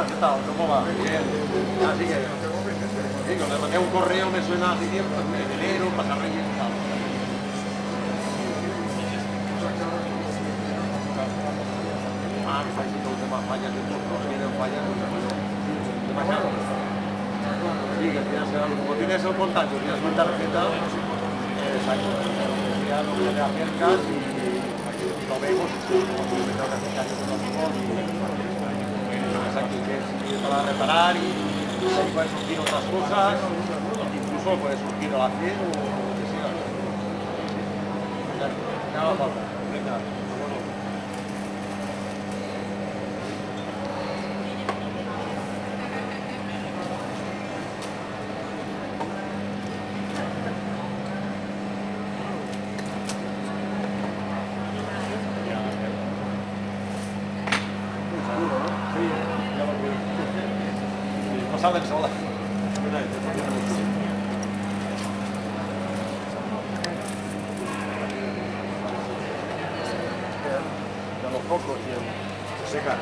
¿Qué tal? ¿Cómo va? Bien. Así que, digo, le mandé un correo, me suena hace tiempo, en enero, para Reyes y tal. Que estáis haciendo los demás fallas de turno, vienen fallas, demasiado. Sí, que tienes, como tienes el contacto, tienes una tarjeta, exacto, ya lo que te acercas y lo vemos, como tú me tengo que acercar yo con los ojos, exacto, que es para reparar y ahí pueden surgir otras cosas, incluso puede surgir el acero o lo que sea. Ya va a falta. Venga, bueno. No salen solas. De los focos y se seca.